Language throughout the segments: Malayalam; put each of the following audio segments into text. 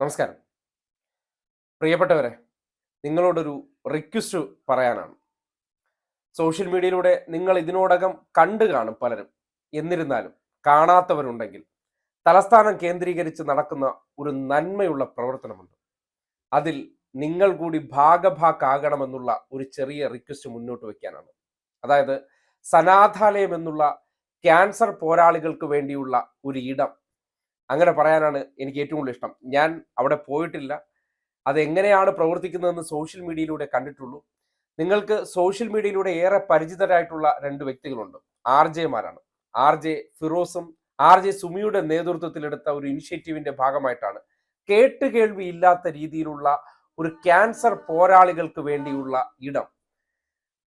നമസ്കാരം. പ്രിയപ്പെട്ടവരെ, നിങ്ങളോടൊരു റിക്വസ്റ്റ് പറയാനാണ്. സോഷ്യൽ മീഡിയയിലൂടെ നിങ്ങൾ ഇതിനോടകം കണ്ടു കാണും പലരും. എന്നിരുന്നാലും കാണാത്തവരുണ്ടെങ്കിൽ തലസ്ഥാനം കേന്ദ്രീകരിച്ച് നടക്കുന്ന ഒരു നന്മയുള്ള പ്രവർത്തനമുണ്ട്. അതിൽ നിങ്ങൾ കൂടി ഭാഗഭാക്കാകണമെന്നുള്ള ഒരു ചെറിയ റിക്വസ്റ്റ് മുന്നോട്ട് വയ്ക്കാനാണ്. അതായത് സനാഥാലയം എന്നുള്ള ക്യാൻസർ പോരാളികൾക്ക് വേണ്ടിയുള്ള ഒരു ഇടം. അങ്ങനെ പറയാനാണ് എനിക്ക് ഏറ്റവും കൂടുതൽ ഇഷ്ടം. ഞാൻ അവിടെ പോയിട്ടില്ല. അതെങ്ങനെയാണ് പ്രവർത്തിക്കുന്നതെന്ന് സോഷ്യൽ മീഡിയയിലൂടെ കണ്ടിട്ടുള്ളൂ. നിങ്ങൾക്ക് സോഷ്യൽ മീഡിയയിലൂടെ ഏറെ പരിചിതരായിട്ടുള്ള രണ്ട് വ്യക്തികളുണ്ട്. ആർജെമാരാണ്. ആർ ജെ ഫിറോസും ആർ ജെ സുമിയുടെ നേതൃത്വത്തിലെടുത്ത ഒരു ഇനിഷ്യേറ്റീവിന്റെ ഭാഗമായിട്ടാണ് കേട്ടുകേൾവിയില്ലാത്ത രീതിയിലുള്ള ഒരു ക്യാൻസർ പോരാളികൾക്ക് വേണ്ടിയുള്ള ഇടം.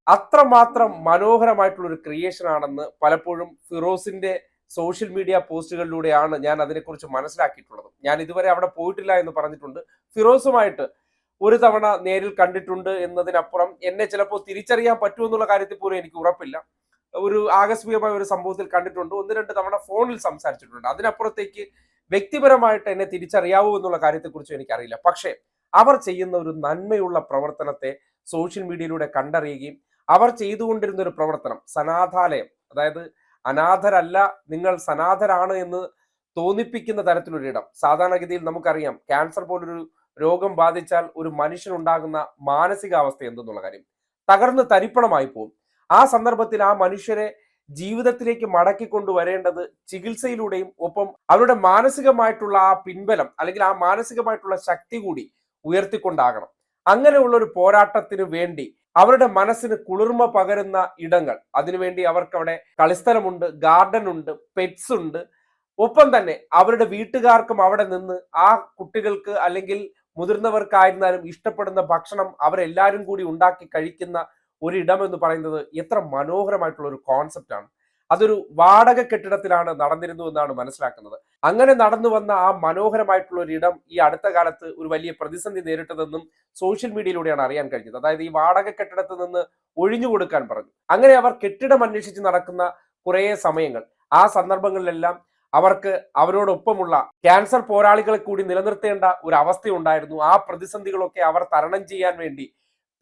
അത്രമാത്രം മനോഹരമായിട്ടുള്ള ഒരു ക്രിയേഷൻ ആണെന്ന് പലപ്പോഴും ഫിറോസിന്റെ സോഷ്യൽ മീഡിയ പോസ്റ്റുകളിലൂടെയാണ് ഞാൻ അതിനെക്കുറിച്ച് മനസ്സിലാക്കിയിട്ടുള്ളത്. ഞാൻ ഇതുവരെ അവിടെ പോയിട്ടില്ല എന്ന് പറഞ്ഞിട്ടുണ്ട്. ഫിറോസുമായിട്ട് ഒരു തവണ നേരിൽ കണ്ടിട്ടുണ്ട് എന്നതിനപ്പുറം എന്നെ ചിലപ്പോൾ തിരിച്ചറിയാൻ പറ്റുമെന്നുള്ള കാര്യത്തിൽ പോലും എനിക്ക് ഉറപ്പില്ല. ഒരു ആകസ്മികമായ ഒരു സംഭവത്തിൽ കണ്ടിട്ടുണ്ട്, ഒന്ന് രണ്ട് തവണ ഫോണിൽ സംസാരിച്ചിട്ടുണ്ട്. അതിനപ്പുറത്തേക്ക് വ്യക്തിപരമായിട്ട് എന്നെ തിരിച്ചറിയാവൂ എന്നുള്ള കാര്യത്തെക്കുറിച്ച് എനിക്കറിയില്ല. പക്ഷേ അവർ ചെയ്യുന്ന ഒരു നന്മയുള്ള പ്രവർത്തനത്തെ സോഷ്യൽ മീഡിയയിലൂടെ കണ്ടറിയുകയും അവർ ചെയ്തുകൊണ്ടിരുന്ന ഒരു പ്രവർത്തനം സനാഥാലയം, അതായത് അനാഥരല്ല, നിങ്ങൾ സനാഥരാണ് എന്ന് തോന്നിപ്പിക്കുന്ന തരത്തിലൊരിടം. സാധാരണഗതിയിൽ നമുക്കറിയാം ക്യാൻസർ പോലൊരു രോഗം ബാധിച്ചാൽ ഒരു മനുഷ്യനുണ്ടാകുന്ന മാനസികാവസ്ഥ എന്തെന്നുള്ള കാര്യം. തകർന്ന് തരിപ്പണമായി പോകും. ആ സന്ദർഭത്തിൽ ആ മനുഷ്യരെ ജീവിതത്തിലേക്ക് മടക്കിക്കൊണ്ടുവരേണ്ടത് ചികിത്സയിലൂടെയും ഒപ്പം അവരുടെ മാനസികമായിട്ടുള്ള ആ പിൻബലം അല്ലെങ്കിൽ ആ മാനസികമായിട്ടുള്ള ശക്തി കൂടി ഉയർത്തിക്കൊണ്ടാകണം. അങ്ങനെയുള്ള ഒരു പോരാട്ടത്തിന് വേണ്ടി അവരുടെ മനസ്സിന് കുളിർമ പകരുന്ന ഇടങ്ങൾ, അതിനുവേണ്ടി അവർക്കവിടെ കളിസ്ഥലമുണ്ട്, ഗാർഡൻ ഉണ്ട്, പെറ്റ്സ് ഉണ്ട്. ഒപ്പം തന്നെ അവരുടെ വീട്ടുകാർക്കും അവിടെ നിന്ന് ആ കുട്ടികൾക്ക് അല്ലെങ്കിൽ മുതിർന്നവർക്കായിരുന്നാലും ഇഷ്ടപ്പെടുന്ന ഭക്ഷണം അവരെല്ലാവരും കൂടി ഉണ്ടാക്കി കഴിക്കുന്ന ഒരിടം എന്ന് പറയുന്നത് എത്ര മനോഹരമായിട്ടുള്ള ഒരു കോൺസെപ്റ്റാണ്. അതൊരു വാടക കെട്ടിടത്തിലാണ് നടന്നിരുന്നു എന്നാണ് മനസ്സിലാക്കുന്നത്. അങ്ങനെ നടന്നു വന്ന ആ മനോഹരമായിട്ടുള്ള ഒരു ഇടം ഈ അടുത്ത കാലത്ത് ഒരു വലിയ പ്രതിസന്ധി നേരിട്ടതെന്നും സോഷ്യൽ മീഡിയയിലൂടെയാണ് അറിയാൻ കഴിഞ്ഞത്. അതായത് ഈ വാടക കെട്ടിടത്തിൽ നിന്ന് ഒഴിഞ്ഞു കൊടുക്കാൻ പറഞ്ഞു. അങ്ങനെ അവർ കെട്ടിടം അന്വേഷിച്ച് നടക്കുന്ന കുറേ സമയങ്ങൾ, ആ സന്ദർഭങ്ങളിലെല്ലാം അവർക്ക് അവരോടൊപ്പമുള്ള ക്യാൻസർ പോരാളികളെ കൂടി നിലനിർത്തേണ്ട ഒരു അവസ്ഥയുണ്ടായിരുന്നു. ആ പ്രതിസന്ധികളൊക്കെ അവർ തരണം ചെയ്യാൻ വേണ്ടി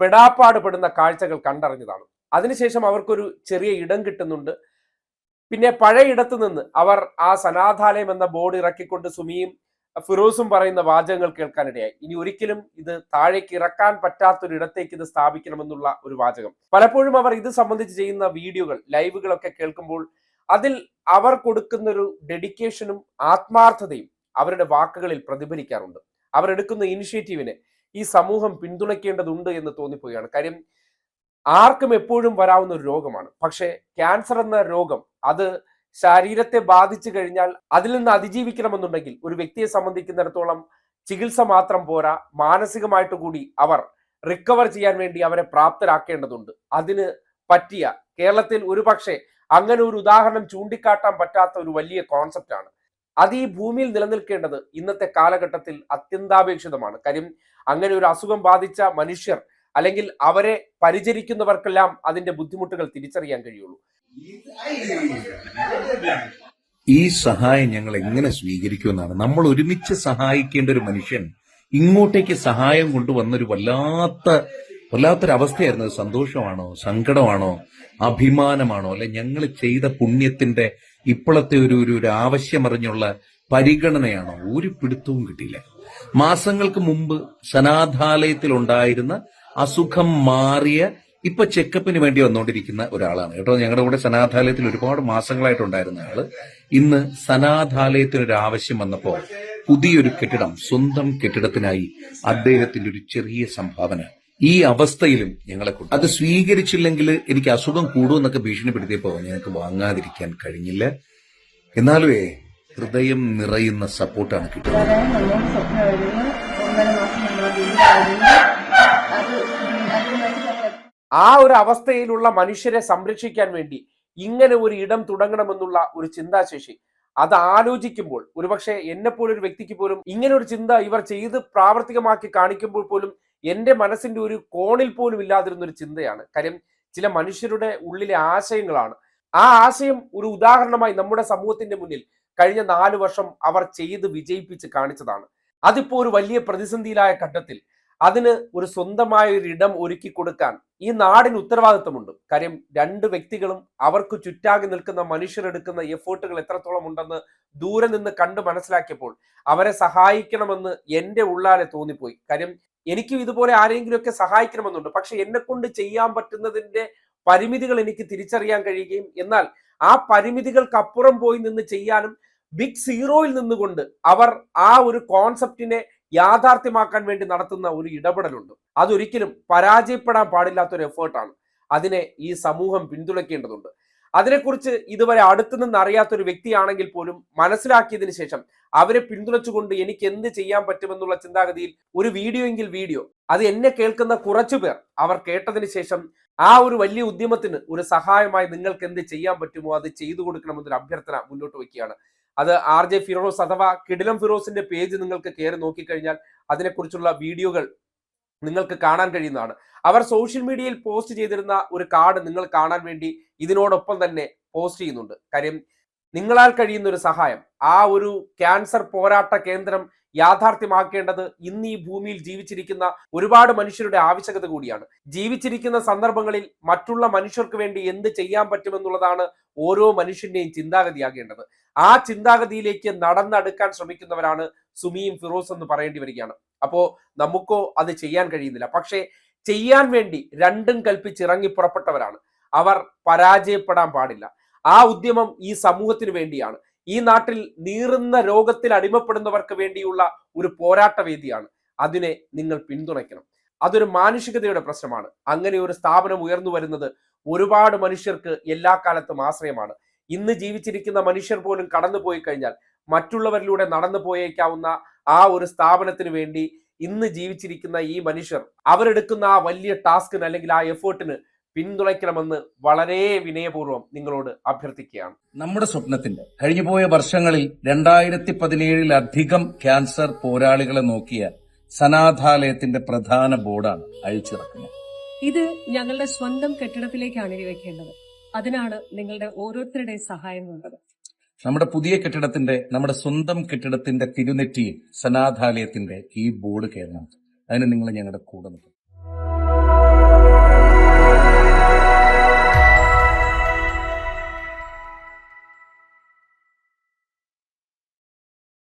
പെടാപ്പാട് പെടുന്ന കാഴ്ചകൾ കണ്ടറിഞ്ഞതാണ്. അതിനുശേഷം അവർക്കൊരു ചെറിയ ഇടം കിട്ടുന്നുണ്ട്. പിന്നെ പഴയ ഇടത്തു നിന്ന് അവർ ആ സനാഥാലയം എന്ന ബോർഡ് ഇറക്കിക്കൊണ്ട് സുമിയും ഫിറോസും പറയുന്ന വാചകങ്ങൾ കേൾക്കാനിടയായി. ഇനി ഒരിക്കലും ഇത് താഴേക്ക് ഇറക്കാൻ പറ്റാത്തൊരു ഇടത്തേക്ക് ഇത് സ്ഥാപിക്കണമെന്നുള്ള ഒരു വാചകം. പലപ്പോഴും അവർ ഇത് സംബന്ധിച്ച് ചെയ്യുന്ന വീഡിയോകൾ, ലൈവുകളൊക്കെ കേൾക്കുമ്പോൾ അതിൽ അവർ കൊടുക്കുന്ന ഒരു ഡെഡിക്കേഷനും ആത്മാർത്ഥതയും അവരുടെ വാക്കുകളിൽ പ്രതിഫലിക്കാറുണ്ട്. അവരെടുക്കുന്ന ഇനിഷ്യേറ്റീവിനെ ഈ സമൂഹം പിന്തുണയ്ക്കേണ്ടതുണ്ട് എന്ന് തോന്നിപ്പോവുകയാണ്. കാര്യം ആർക്കും എപ്പോഴും വരാവുന്ന ഒരു രോഗമാണ്. പക്ഷേ ക്യാൻസർ എന്ന രോഗം അത് ശരീരത്തെ ബാധിച്ചു കഴിഞ്ഞാൽ അതിൽ നിന്ന് അതിജീവിക്കണമെന്നുണ്ടെങ്കിൽ ഒരു വ്യക്തിയെ സംബന്ധിക്കുന്നിടത്തോളം ചികിത്സ മാത്രം പോരാ, മാനസികമായിട്ട് കൂടി അവർ റിക്കവർ ചെയ്യാൻ വേണ്ടി അവരെ പ്രാപ്തരാക്കേണ്ടതുണ്ട്. അതിന് പറ്റിയ കേരളത്തിൽ ഒരുപക്ഷെ അങ്ങനെ ഒരു ഉദാഹരണം ചൂണ്ടിക്കാട്ടാൻ പറ്റാത്ത ഒരു വലിയ കോൺസെപ്റ്റാണ്. അത് ഈ ഭൂമിയിൽ നിലനിൽക്കേണ്ടത് ഇന്നത്തെ കാലഘട്ടത്തിൽ അത്യന്താപേക്ഷിതമാണ്. കാര്യം അങ്ങനെ ഒരു അസുഖം ബാധിച്ച മനുഷ്യർ അല്ലെങ്കിൽ അവരെ പരിചരിക്കുന്നവർക്കെല്ലാം അതിന്റെ ബുദ്ധിമുട്ടുകൾ തിരിച്ചറിയാൻ കഴിയുള്ളൂ. ഈ സഹായം ഞങ്ങൾ എങ്ങനെ സ്വീകരിക്കുമെന്നാണ്. നമ്മൾ ഒരുമിച്ച് സഹായിക്കേണ്ട ഒരു മനുഷ്യൻ ഇങ്ങോട്ടേക്ക് സഹായം കൊണ്ടുവന്നൊരു വല്ലാത്തൊരവസ്ഥയായിരുന്നു. സന്തോഷമാണോ, സങ്കടമാണോ, അഭിമാനമാണോ, അല്ലെ ഞങ്ങൾ ചെയ്ത പുണ്യത്തിന്റെ ഇപ്പോഴത്തെ ഒരു ആവശ്യമറിഞ്ഞുള്ള പരിഗണനയാണോ, ഒരു പിടുത്തവും കിട്ടിയില്ല. മാസങ്ങൾക്ക് മുമ്പ് സനാഥാലയത്തിൽ ഉണ്ടായിരുന്ന അസുഖം മാറിയ ഇപ്പൊ ചെക്കപ്പിന് വേണ്ടി വന്നുകൊണ്ടിരിക്കുന്ന ഒരാളാണ് കേട്ടോ. ഞങ്ങളുടെ കൂടെ സനാഥാലയത്തിൽ ഒരുപാട് മാസങ്ങളായിട്ടുണ്ടായിരുന്ന ആള് ഇന്ന് സനാഥാലയത്തിനൊരു ആവശ്യം വന്നപ്പോ പുതിയൊരു കെട്ടിടം, സ്വന്തം കെട്ടിടത്തിനായി അദ്ദേഹത്തിന്റെ ഒരു ചെറിയ സംഭാവന ഈ അവസ്ഥയിലും ഞങ്ങളെ കൊണ്ട് അത് സ്വീകരിച്ചില്ലെങ്കിൽ എനിക്ക് അസുഖം കൂടുമെന്നൊക്കെ ഭീഷണിപ്പെടുത്തിയപ്പോ ഞങ്ങൾക്ക് വാങ്ങാതിരിക്കാൻ കഴിഞ്ഞില്ല. എന്നാലും ഹൃദയം നിറയുന്ന സപ്പോർട്ടാണ് കിട്ടുന്നത്. ആ ഒരു അവസ്ഥയിലുള്ള മനുഷ്യരെ സംരക്ഷിക്കാൻ വേണ്ടി ഇങ്ങനെ ഒരു ഇടം തുടങ്ങണമെന്നുള്ള ഒരു ചിന്താശേഷി, അത് ആലോചിക്കുമ്പോൾ ഒരുപക്ഷെ എന്നെപ്പോലൊരു വ്യക്തിക്ക് പോലും ഇങ്ങനെ ഒരു ചിന്ത ഇവർ ചെയ്ത് പ്രാവർത്തികമാക്കി കാണിക്കുമ്പോൾ പോലും എൻ്റെ മനസ്സിന്റെ ഒരു കോണിൽ പോലും ഇല്ലാതിരുന്ന ഒരു ചിന്തയാണ്. കാര്യം ചില മനുഷ്യരുടെ ഉള്ളിലെ ആശയങ്ങളാണ്. ആ ആശയം ഒരു ഉദാഹരണമായി നമ്മുടെ സമൂഹത്തിന്റെ മുന്നിൽ കഴിഞ്ഞ 4 വർഷം അവർ ചെയ്ത് വിജയിപ്പിച്ച് കാണിച്ചതാണ്. അതിപ്പോ ഒരു വലിയ പ്രതിസന്ധിയിലായ ഘട്ടത്തിൽ അതിന് ഒരു സ്വന്തമായ ഒരു ഇടം ഒരുക്കി കൊടുക്കാൻ ഈ നാടിന് ഉത്തരവാദിത്തമുണ്ട്. കാര്യം രണ്ട് വ്യക്തികളും അവർക്ക് ചുറ്റാകെ നിൽക്കുന്ന മനുഷ്യരെടുക്കുന്ന എഫേർട്ടുകൾ എത്രത്തോളം ഉണ്ടെന്ന് ദൂരെ നിന്ന് കണ്ട് മനസ്സിലാക്കിയപ്പോൾ അവരെ സഹായിക്കണമെന്ന് എന്റെ ഉള്ളാലെ തോന്നിപ്പോയി. കാര്യം എനിക്കും ഇതുപോലെ ആരെങ്കിലുമൊക്കെ സഹായിക്കണമെന്നുണ്ട്. പക്ഷെ എന്നെ കൊണ്ട് ചെയ്യാൻ പറ്റുന്നതിന്റെ പരിമിതികൾ എനിക്ക് തിരിച്ചറിയാൻ കഴിയുകയും എന്നാൽ ആ പരിമിതികൾക്കപ്പുറം പോയി നിന്ന് ചെയ്യാനും ബിഗ് സീറോയിൽ നിന്നുകൊണ്ട് അവർ ആ ഒരു കോൺസെപ്റ്റിനെ യാഥാർത്ഥ്യമാക്കാൻ വേണ്ടി നടത്തുന്ന ഒരു ഇടപെടലുണ്ട്. അതൊരിക്കലും പരാജയപ്പെടാൻ പാടില്ലാത്ത ഒരു എഫേർട്ടാണ്. അതിനെ ഈ സമൂഹം പിന്തുണയ്ക്കേണ്ടതുണ്ട്. അതിനെക്കുറിച്ച് ഇതുവരെ അടുത്തു നിന്ന് അറിയാത്തൊരു വ്യക്തിയാണെങ്കിൽ പോലും മനസ്സിലാക്കിയതിനു ശേഷം അവരെ പിന്തുണച്ചുകൊണ്ട് എനിക്ക് എന്ത് ചെയ്യാൻ പറ്റുമെന്നുള്ള ചിന്താഗതിയിൽ ഒരു വീഡിയോ എങ്കിൽ വീഡിയോ അത് എന്നെ കേൾക്കുന്ന കുറച്ചു പേർ അവർ കേട്ടതിന് ശേഷം ആ ഒരു വലിയ ഉദ്യമത്തിന് ഒരു സഹായമായി നിങ്ങൾക്ക് എന്ത് ചെയ്യാൻ പറ്റുമോ അത് ചെയ്തു കൊടുക്കണമെന്നൊരു അഭ്യർത്ഥന മുന്നോട്ട് വയ്ക്കുകയാണ്. അത് RJ ഫിറോസ് അഥവാ കിടിലം ഫിറോസിന്റെ പേജ് നിങ്ങൾക്ക് കയറി നോക്കിക്കഴിഞ്ഞാൽ അതിനെക്കുറിച്ചുള്ള വീഡിയോകൾ നിങ്ങൾക്ക് കാണാൻ കഴിയുന്നതാണ്. അവർ സോഷ്യൽ മീഡിയയിൽ പോസ്റ്റ് ചെയ്തിരുന്ന ഒരു കാർഡ് നിങ്ങൾ കാണാൻ വേണ്ടി ഇതിനോടൊപ്പം തന്നെ പോസ്റ്റ് ചെയ്യുന്നുണ്ട്. കാര്യം നിങ്ങളാൽ കഴിയുന്ന ഒരു സഹായം ആ ഒരു ക്യാൻസർ പോരാട്ട കേന്ദ്രം യാഥാർത്ഥ്യമാക്കേണ്ടത് ഇന്ന് ഈ ഭൂമിയിൽ ജീവിച്ചിരിക്കുന്ന ഒരുപാട് മനുഷ്യരുടെ ആവശ്യകത കൂടിയാണ്. ജീവിച്ചിരിക്കുന്ന സന്ദർഭങ്ങളിൽ മറ്റുള്ള മനുഷ്യർക്ക് വേണ്ടി എന്ത് ചെയ്യാൻ പറ്റുമെന്നുള്ളതാണ് ഓരോ മനുഷ്യന്റെയും ചിന്താഗതിയാകേണ്ടത്. ആ ചിന്താഗതിയിലേക്ക് നടന്നെടുക്കാൻ ശ്രമിക്കുന്നവരാണ് സുമിയും ഫിറോസ് എന്ന് പറയേണ്ടി വരികയാണ്. അപ്പോ നമുക്കോ അത് ചെയ്യാൻ കഴിയുന്നില്ല. പക്ഷേ ചെയ്യാൻ വേണ്ടി രണ്ടും കൽപ്പിച്ചിറങ്ങി പുറപ്പെട്ടവരാണ്. അവർ പരാജയപ്പെടാൻ പാടില്ല. ആ ഉദ്യമം ഈ സമൂഹത്തിന് വേണ്ടിയാണ്. ഈ നാട്ടിൽ നീറുന്ന രോഗത്തിൽ അടിമപ്പെടുന്നവർക്ക് വേണ്ടിയുള്ള ഒരു പോരാട്ട വേദിയാണ്. അതിനെ നിങ്ങൾ പിന്തുണയ്ക്കണം. അതൊരു മാനുഷികതയുടെ പ്രശ്നമാണ്. അങ്ങനെ ഒരു സ്ഥാപനം ഉയർന്നു വരുന്നത് ഒരുപാട് മനുഷ്യർക്ക് എല്ലാ കാലത്തും ആശ്രയമാണ്. ഇന്ന് ജീവിച്ചിരിക്കുന്ന മനുഷ്യർ പോലും കടന്നുപോയി കഴിഞ്ഞാൽ മറ്റുള്ളവരിലൂടെ നടന്നു പോയേക്കാവുന്ന ആ ഒരു സ്ഥാപനത്തിന് വേണ്ടി ഇന്ന് ജീവിച്ചിരിക്കുന്ന ഈ മനുഷ്യർ അവരെടുക്കുന്ന ആ വലിയ ടാസ്കിന് അല്ലെങ്കിൽ ആ എഫേർട്ടിന് പിന്തുണയ്ക്കണമെന്ന് വളരെ വിനയപൂർവ്വം നിങ്ങളോട് അഭ്യർത്ഥിക്കുകയാണ്. നമ്മുടെ സ്വപ്നത്തിന്റെ കഴിഞ്ഞുപോയ വർഷങ്ങളിൽ 2017 ക്യാൻസർ പോരാളികളെ നോക്കിയ സനാഥാലയത്തിന്റെ പ്രധാന ബോർഡാണ് അഴിച്ചിറക്കുന്നത്. ഇത് ഞങ്ങളുടെ സ്വന്തം കെട്ടിടത്തിലേക്കാണ് ഇനി വെക്കേണ്ടത്. അതിനാണ് നിങ്ങളുടെ ഓരോരുത്തരുടെയും സഹായം വേണ്ടത്. നമ്മുടെ സ്വന്തം കെട്ടിടത്തിന്റെ തിരുനെറ്റിയിൽ സനാഥാലയത്തിന്റെ ഈ ബോർഡ് കയറണം. അതിന് നിങ്ങൾ ഞങ്ങളുടെ കൂടെ നിൽക്കണം.